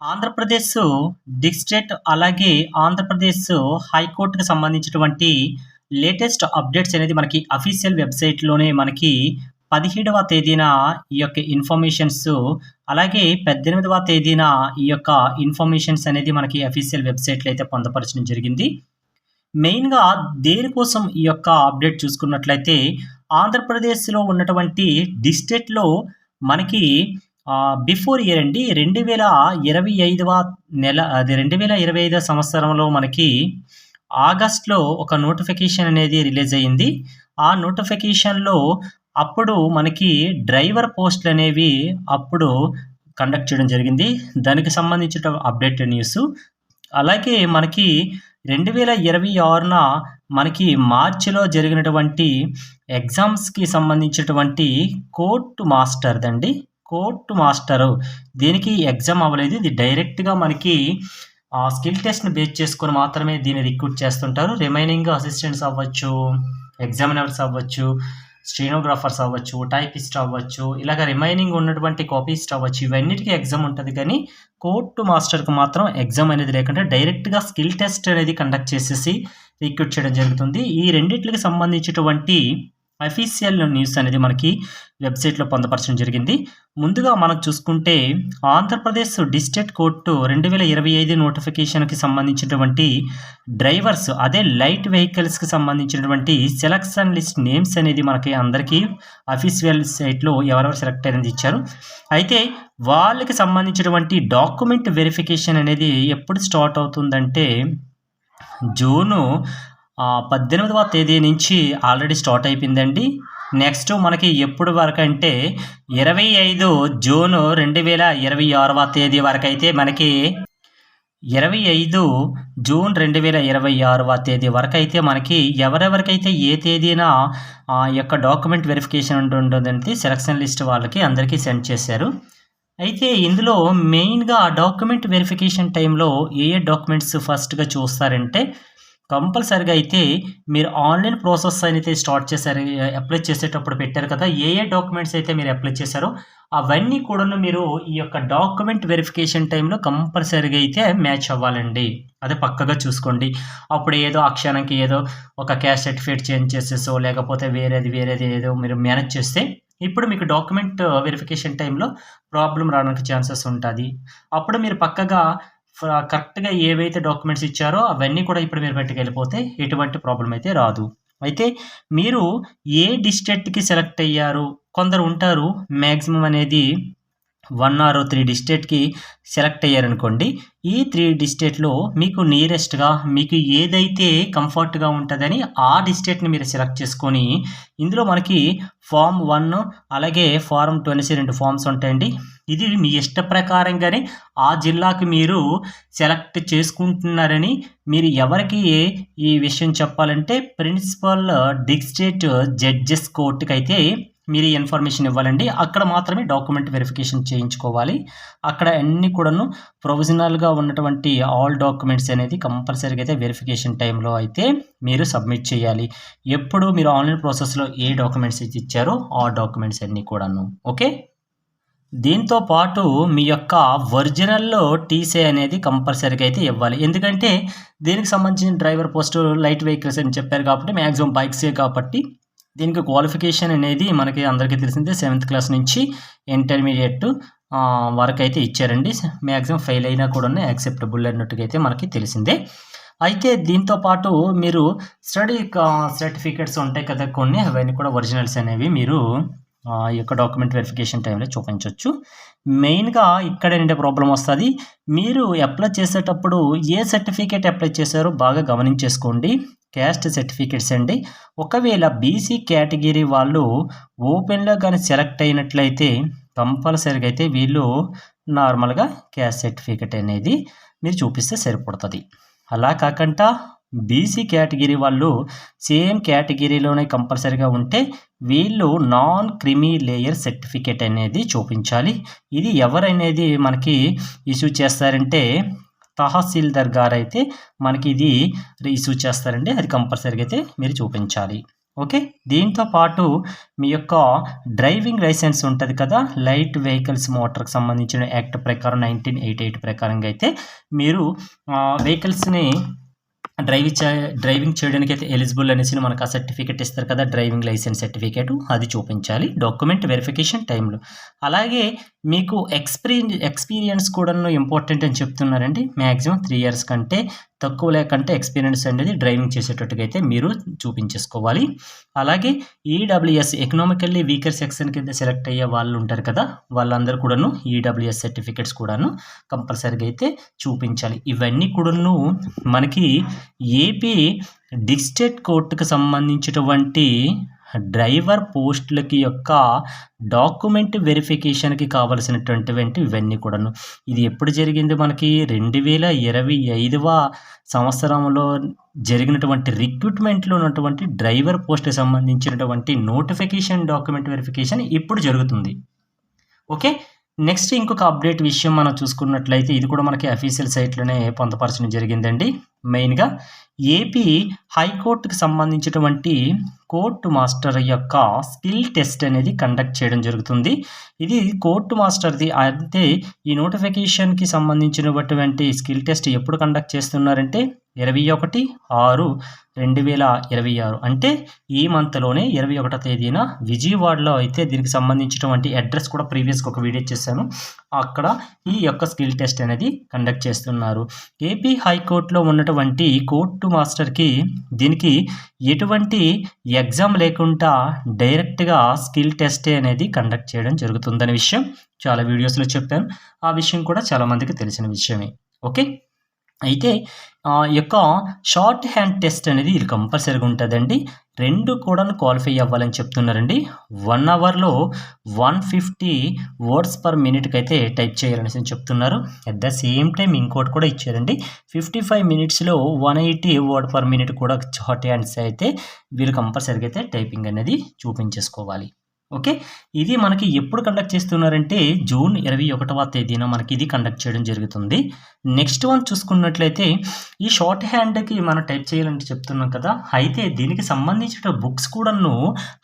Andhra Pradesh district అలాగే ఆంధ్రప్రదేశ్ హైకోర్టుకి సంబంధించినటువంటి లేటెస్ట్ అప్డేట్స్ అనేది మనకి అఫీషియల్ వెబ్‌సైట్‌లోనే మనకి 17వ తేదీన ఈ యొక్క ఇన్ఫర్మేషన్స్ అలాగే 18వ తేదీన ఈ యొక్క ఇన్ఫర్మేషన్స్ అనేది మనకి అఫీషియల్ వెబ్‌సైట్‌లో అయితే పొందుపరచడం జరిగింది. మెయిన్‌గా దేనికోసం ఈ యొక్క అప్డేట్ చూసుకున్నట్లయితే ఆంధ్రప్రదేశ్‌లో ఉన్నటువంటి డిస్ట్రిక్ట్‌లో మనకి బిఫోర్ ఇయర్ అండి 2025వ నెల అది 2025 సంవత్సరంలో మనకి ఆగస్ట్‌లో ఒక నోటిఫికేషన్ అనేది రిలీజ్ అయింది. ఆ నోటిఫికేషన్‌లో అప్పుడు మనకి డ్రైవర్ పోస్టులనేవి అప్పుడు కండక్ట్ చేయడం జరిగింది. దానికి సంబంధించిన అప్డేట్ న్యూసు. అలాగే మనకి 2026న మనకి మార్చిలో జరిగినటువంటి ఎగ్జామ్స్‌కి సంబంధించినటువంటి కోర్ట్ మాస్టర్‌దండి. కోర్ట్ మాస్టరు దీనికి ఎగ్జామ్ అవ్వలేదు. ఇది డైరెక్ట్‌గా మనకి స్కిల్ టెస్ట్‌ని బేస్ చేసుకొని మాత్రమే దీన్ని రిక్రూట్ చేస్తుంటారు. రిమైనింగ్ అసిస్టెంట్స్ అవ్వచ్చు, ఎగ్జామినర్స్ అవ్వచ్చు, స్టెనోగ్రాఫర్స్ అవ్వచ్చు, టైపిస్ట్ అవ్వచ్చు, ఇలాగ రిమైనింగ్ ఉన్నటువంటి కాపీస్ట్ అవ్వచ్చు. ఇవన్నిటికి ఎగ్జామ్ ఉంటది కానీ కోర్ట్ మాస్టర్‌కి మాత్రం ఎగ్జామ్ అనేది లేకుండా డైరెక్ట్‌గా స్కిల్ టెస్ట్ అనేది కండక్ట్ చేసేసి రిక్రూట్ చేయడం జరుగుతుంది. ఈ రెండిట్లకి సంబంధించినటువంటి అఫీషియల్ న్యూస్ అనేది మనకి వెబ్‌సైట్‌లో పొందుపరచడం జరిగింది. ముందుగా మనం చూసుకుంటే ఆంధ్రప్రదేశ్ డిస్ట్రిక్ట్ కోర్టు 2025 నోటిఫికేషన్‌కి సంబంధించినటువంటి డ్రైవర్స్ అదే లైట్ వెహికల్స్‌కి సంబంధించినటువంటి సెలక్షన్ లిస్ట్ నేమ్స్ అనేది మనకి అందరికీ అఫీషియల్ సైట్‌లో ఎవరెవరు సెలెక్ట్ అయ్యారనేది ఇచ్చారు. అయితే వాళ్ళకి సంబంధించినటువంటి డాక్యుమెంట్ వెరిఫికేషన్ అనేది ఎప్పుడు స్టార్ట్ అవుతుందంటే జూను 18వ తేదీ నుంచి ఆల్రెడీ స్టార్ట్ అయిపోయిందండి. నెక్స్ట్ మనకి ఎప్పుడు వరకంటే 25 జూను 2026వ తేదీ వరకైతే మనకి 25 జూన్ 2026వ తేదీ వరకైతే మనకి ఎవరెవరికైతే ఏ తేదీన యొక్క డాక్యుమెంట్ వెరిఫికేషన్ ఉంటుందంటే సెలక్షన్ లిస్ట్ వాళ్ళకి అందరికీ సెండ్ చేశారు. అయితే ఇందులో మెయిన్‌గా డాక్యుమెంట్ వెరిఫికేషన్ టైంలో ఏ డాక్యుమెంట్స్ ఫస్ట్‌గా చూస్తారంటే కంపల్సరీగా అయితే మీరు ఆన్‌లైన్ ప్రాసెస్ అయితే స్టార్ట్ చేశారు. అప్లై చేసేటప్పుడు పెట్టారు కదా! ఏ డాక్యుమెంట్స్ అయితే మీరు అప్లై చేశారో అవన్నీ కూడాను మీరు ఈ యొక్క డాక్యుమెంట్ వెరిఫికేషన్ టైంలో కంపల్సరీగా అయితే మ్యాచ్ అవ్వాలండి. అది పక్కగా చూసుకోండి. అప్పుడు ఏదో ఆ క్షణంకి ఏదో ఒక క్యాస్ట్ సర్టిఫికేట్ చేంజ్ చేసేసో లేకపోతే వేరేది ఏదో మీరు మేనేజ్ చేస్తే ఇప్పుడు మీకు డాక్యుమెంట్ వెరిఫికేషన్ టైంలో ప్రాబ్లమ్ రావడానికి ఛాన్సెస్ ఉంటది. అప్పుడు మీరు పక్కగా కరెక్ట్‌గా ఏవైతే డాక్యుమెంట్స్ ఇచ్చారో అవన్నీ కూడా ఇప్పుడు మీరు పట్టుకెళ్ళిపోతే ఎటువంటి ప్రాబ్లమ్ అయితే రాదు. అయితే మీరు ఏ డిస్ట్రిక్ట్‌కి సెలెక్ట్ అయ్యారు? కొందరు ఉంటారు మాక్సిమం అనేది 1 ఆర్ 3 డిస్ట్రిక్ట్‌కి సెలెక్ట్ అయ్యారనుకోండి. ఈ 3 డిస్ట్రిక్ట్‌లో మీకు నియరెస్ట్‌గా మీకు ఏదైతే కంఫర్ట్‌గా ఉంటదని ఆ డిస్ట్రిక్ట్‌ని మీరు సెలెక్ట్ చేసుకొని ఇందులో మనకి ఫార్మ్ 1 అలాగే ఫార్మ్ 22 ఫార్మ్స్ ఉంటాయండి. ఇది మీ ఇష్ట ప్రకారంగానే ఆ జిల్లాకి మీరు సెలెక్ట్ చేసుకుంటున్నారని మీరు ఎవరికి ఈ విషయం చెప్పాలంటే ప్రిన్సిపల్ డిస్ట్రిక్ట్ జడ్జెస్ కోర్ట్‌కైతే మీరు ఈ ఇన్ఫర్మేషన్ ఇవ్వాలండి. అక్కడ మాత్రమే డాక్యుమెంట్ వెరిఫికేషన్ చేయించుకోవాలి. అక్కడ అన్నీ కూడాను ప్రొవిజనల్‌గా ఉన్నటువంటి ఆల్ డాక్యుమెంట్స్ అనేది కంపల్సరీగా అయితే వెరిఫికేషన్ టైంలో అయితే మీరు సబ్మిట్ చేయాలి. ఎప్పుడు మీరు ఆన్‌లైన్ ప్రాసెస్‌లో ఏ డాక్యుమెంట్స్ అయితే ఇచ్చారో ఆ డాక్యుమెంట్స్ అన్నీ కూడాను. ఓకే. దీంతో పాటు మీ యొక్క ఒరిజినల్ టీసీ అనేది కంపల్సరీగా అయితే ఇవ్వాలి. ఎందుకంటే దీనికి సంబంధించిన డ్రైవర్ పోస్టు లైట్ వెహికల్స్ అని చెప్పారు కాబట్టి మాక్సిమం బైక్సే కాబట్టి దీనికి క్వాలిఫికేషన్ అనేది మనకి అందరికీ తెలిసిందే 7th క్లాస్ నుంచి ఇంటర్మీడియేట్ వరకైతే ఇచ్చారండి. మాక్సిమం ఫెయిల్ అయినా కూడాను యాక్సెప్టబుల్ అన్నట్టుగా అయితే మనకి తెలిసిందే. అయితే దీంతో పాటు మీరు స్టడీ సర్టిఫికేట్స్ ఉంటాయి కదా కొన్ని అవన్నీ కూడా ఒరిజినల్స్ అనేవి మీరు ఈ యొక్క డాక్యుమెంట్ వెరిఫికేషన్ టైంలో చూపించొచ్చు. మెయిన్‌గా ఇక్కడేంటి ప్రాబ్లమ్ వస్తది. మీరు అప్లై చేసేటప్పుడు ఏ సర్టిఫికేట్ అప్లై చేశారో బాగా గమనించేసుకోండి. క్యాస్ట్ సర్టిఫికేట్స్ అండి. ఒకవేళ బీసీ కేటగిరీ వాళ్ళు ఓపెన్‌లో గాని సెలెక్ట్ అయినట్లయితే కంపల్సరీగా అయితే వీళ్ళు నార్మల్‌గా క్యాస్ట్ సర్టిఫికేట్ అనేది మీరు చూపిస్తే సరిపడుతది. అలా కాకుండా బీసీ కేటగిరీ వాళ్ళు సేమ్ కేటగిరీలోనే కంపల్సరీగా ఉంటే వీళ్ళు నాన్ క్రిమీ లేయర్ సర్టిఫికేట్ అనేది చూపించాలి. ఇది ఎవరనేది మనకి ఇష్యూ చేస్తారంటే తహసీల్దార్ గారైతే మనకి ఇది ఇష్యూ చేస్తారండి. అది కంపల్సరీగా అయితే మీరు చూపించాలి. ఓకే. దీంతో పాటు మీ యొక్క డ్రైవింగ్ లైసెన్స్ ఉంటది కదా! లైట్ వెహికల్స్ మోటార్‌కి సంబంధించిన యాక్ట్ ప్రకారం 1988 ప్రకారంగా అయితే మీరు వెహికల్స్‌ని డ్రైవింగ్ చేయడానికైతే ఎలిజిబుల్ అనేసి మనకు ఆ సర్టిఫికేట్ ఇస్తారు కదా! డ్రైవింగ్ లైసెన్స్ సర్టిఫికేటు అది చూపించాలి. డాక్యుమెంట్ వెరిఫికేషన్ టైమ్‌లో. అలాగే మీకు ఎక్స్‌పీరియన్స్ కూడాను ఇంపార్టెంట్ అని చెప్తున్నారండి. మాక్సిమం 3 ఇయర్స్ కంటే తక్కువ లేకంటే ఎక్స్‌పీరియన్స్ అనేది డ్రైవింగ్ చేసేటట్టుగా అయితే మీరు చూపించేసుకోవాలి. అలాగే ఈడబ్ల్యూఎస్ ఎకనామికల్లీ వీకర్ సెక్షన్ కింద సెలెక్ట్ అయ్యే వాళ్ళు ఉంటారు కదా! వాళ్ళందరూ కూడాను ఈడబ్ల్యూఎస్ సర్టిఫికేట్స్ కూడాను కంపల్సరీగా అయితే చూపించాలి. ఇవన్నీ కూడాను మనకి ఏపీ డిస్ట్రిక్ట్ కోర్టుకు సంబంధించినటువంటి డ్రైవర్ పోస్టులకి యొక్క డాక్యుమెంట్ వెరిఫికేషన్‌కి కావాల్సినటువంటివంటి ఇవన్నీ కూడాను. ఇది ఎప్పుడు జరిగింది మనకి 2025వ సంవత్సరంలో జరిగినటువంటి రిక్రూట్‌మెంట్‌లో ఉన్నటువంటి డ్రైవర్ పోస్ట్‌కి సంబంధించినటువంటి నోటిఫికేషన్ డాక్యుమెంట్ వెరిఫికేషన్ ఇప్పుడు జరుగుతుంది. ఓకే. నెక్స్ట్ ఇంకొక అప్డేట్ విషయం మనం చూసుకున్నట్లయితే ఇది కూడా మనకి అఫీషియల్ సైట్‌లోనే పొందుపరచడం జరిగిందండి. మెయిన్‌గా ఏపీ హైకోర్టుకి సంబంధించినటువంటి కోర్టు మాస్టర్ యొక్క స్కిల్ టెస్ట్ అనేది కండక్ట్ చేయడం జరుగుతుంది. ఇది కోర్టు మాస్టర్‌ది అంటే ఈ నోటిఫికేషన్‌కి సంబంధించినటువంటి స్కిల్ టెస్ట్ ఎప్పుడు కండక్ట్ చేస్తున్నారంటే 21/6/2026 అంటే ఈ మంత్‌లోనే 21వ తేదీన విజయవాడలో అయితే దీనికి సంబంధించినటువంటి అడ్రస్ కూడా ప్రీవియస్‌గా ఒక వీడియో చేశాను. అక్కడ ఈ యొక్క స్కిల్ టెస్ట్ అనేది కండక్ట్ చేస్తున్నారు. ఏపీ హైకోర్టులో ఉన్నటువంటి కోర్టు మాస్టర్‌కి దీనికి ఎటువంటి ఎగ్జామ్ లేకుండా డైరెక్ట్‌గా స్కిల్ టెస్టే అనేది కండక్ట్ చేయడం జరుగుతుందనే విషయం చాలా వీడియోస్‌లో చెప్పాను. ఆ విషయం కూడా చాలా మందికి తెలిసిన విషయమే. ఓకే. అయితే ఈ యొక్క షార్ట్ హ్యాండ్ టెస్ట్ అనేది ఇది కంపల్సరీగా ఉంటదండి. 2 కూడాను క్వాలిఫై అవ్వాలని చెప్తున్నారండి. 1 అవర్‌లో 150 వర్డ్స్ పర్ మినిట్‌కైతే టైప్ చేయాలనేసి చెప్తున్నారు. అట్ ద సేమ్ టైమ్ ఇంకోటి కూడా ఇచ్చారండి. 55 మినిట్స్‌లో 180 వర్డ్ పర్ మినిట్ కూడా షార్ట్ హ్యాండ్స్ అయితే వీళ్ళు కంపల్సరీగా అయితే టైపింగ్ అనేది చూపించేసుకోవాలి. ఓకే. ఇది మనకి ఎప్పుడు కండక్ట్ చేస్తున్నారంటే జూన్ 21వ తేదీన మనకి ఇది కండక్ట్ చేయడం జరుగుతుంది. నెక్స్ట్ వన్ చూసుకున్నట్లయితే ఈ షార్ట్ హ్యాండ్‌కి మనం టైప్ చేయాలని చెప్తున్నాం కదా! అయితే దీనికి సంబంధించిన బుక్స్ కూడాను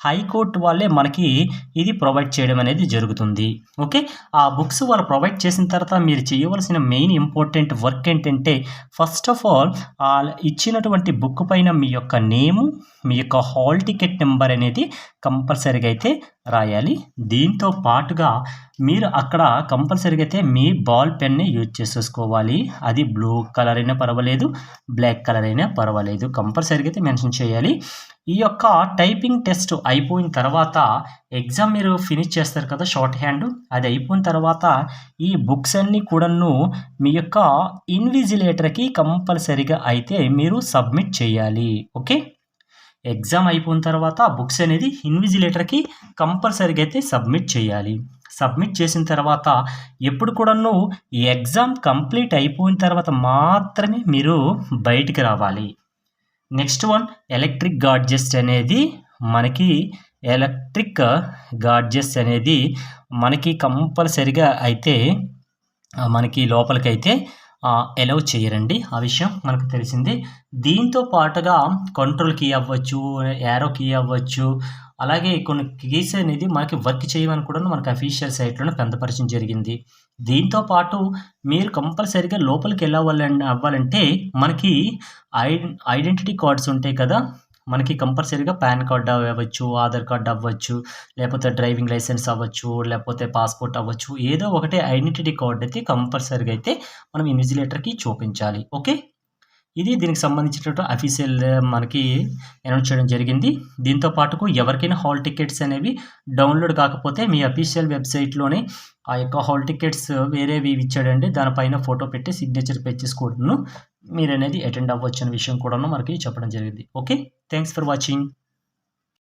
హైకోర్టు వాళ్ళే మనకి ఇది ప్రొవైడ్ చేయడం అనేది జరుగుతుంది. ఓకే. ఆ బుక్స్ వాళ్ళు ప్రొవైడ్ చేసిన తర్వాత మీరు చేయవలసిన మెయిన్ ఇంపార్టెంట్ వర్క్ ఏంటంటే ఫస్ట్ ఆఫ్ ఆల్ ఇచ్చినటువంటి బుక్ పైన మీ యొక్క నేము, మీ యొక్క హాల్ టికెట్ నెంబర్ అనేది కంపల్సరీగా అయితే రాయాలి. దీంతో పాటుగా మీరు అక్కడ కంపల్సరీగా అయితే మీ బాల్ పెన్‌ని యూజ్ చేసేసుకోవాలి. అది బ్లూ కలర్ అయినా పర్వాలేదు, బ్లాక్ కలర్ అయినా పర్వాలేదు. కంపల్సరీగా అయితే మెన్షన్ చేయాలి. ఈ యొక్క టైపింగ్ టెస్ట్ అయిపోయిన తర్వాత ఎగ్జామ్ మీరు ఫినిష్ చేస్తారు కదా! షార్ట్ హ్యాండ్ అది అయిపోయిన తర్వాత ఈ బుక్స్ అన్నీ కూడాను మీ యొక్క ఇన్విజిలేటర్‌కి కంపల్సరీగా అయితే మీరు సబ్మిట్ చేయాలి. ఓకే. ఎగ్జామ్ అయిపోయిన తర్వాత ఆ బుక్స్ అనేది ఇన్విజిలేటర్‌కి కంపల్సరీగా అయితే సబ్మిట్ చేయాలి. సబ్మిట్ చేసిన తర్వాత ఎప్పుడు కూడాను ఎగ్జామ్ కంప్లీట్ అయిపోయిన తర్వాత మాత్రమే మీరు బయటికి రావాలి. నెక్స్ట్ వన్ ఎలక్ట్రిక్ గాడ్జెట్స్ అనేది మనకి కంపల్సరీగా అయితే మనకి లోపలికైతే అలౌ చేయరండి. ఆ విషయం మనకు తెలిసిందే. దీంతో పాటుగా కంట్రోల్ కీ అవ్వచ్చు, యారో కీ అవ్వచ్చు, అలాగే కొన్ని కీస్ అనేది మనకి వర్క్ చేయవని కూడా మనకు అఫీషియల్ సైట్‌లోనే పొందుపరచడం జరిగింది. దీంతో పాటు మీరు కంపల్సరీగా లోపలికి అవ్వాలంటే మనకి ఐడెంటిటీ కార్డ్స్ ఉంటాయి కదా! మనకి కంపల్సరీగా పాన్ కార్డ్ అవ్వచ్చు, ఆధార్ కార్డ్ అవ్వచ్చు, లేకపోతే డ్రైవింగ్ లైసెన్స్ అవ్వచ్చు, లేకపోతే పాస్‌పోర్ట్ అవ్వచ్చు. ఏదో ఒకటి ఐడెంటిటీ కార్డ్ అయితే కంపల్సరీగా అయితే మనం ఇన్విజిలేటర్‌కి చూపించాలి. ఓకే. ఇది దీనికి సంబంధించినటువంటి అఫీషియల్ మనకి అనౌన్స్ చేయడం జరిగింది. దీంతో పాటుకు ఎవరికైనా హాల్ టికెట్స్ అనేవి డౌన్‌లోడ్ కాకపోతే మీ అఫీషియల్ వెబ్‌సైట్‌లోనే ఆ యొక్క హాల్ టికెట్స్ వేరేవి ఇచ్చాడండి. దానిపైన ఫోటో పెట్టి సిగ్నేచర్ పేజెస్ కూడాను మీరనేది అటెండ్ అవ్వచ్చు అనే విషయం కూడాను మనకి చెప్పడం జరిగింది. ఓకే. Thanks for watching.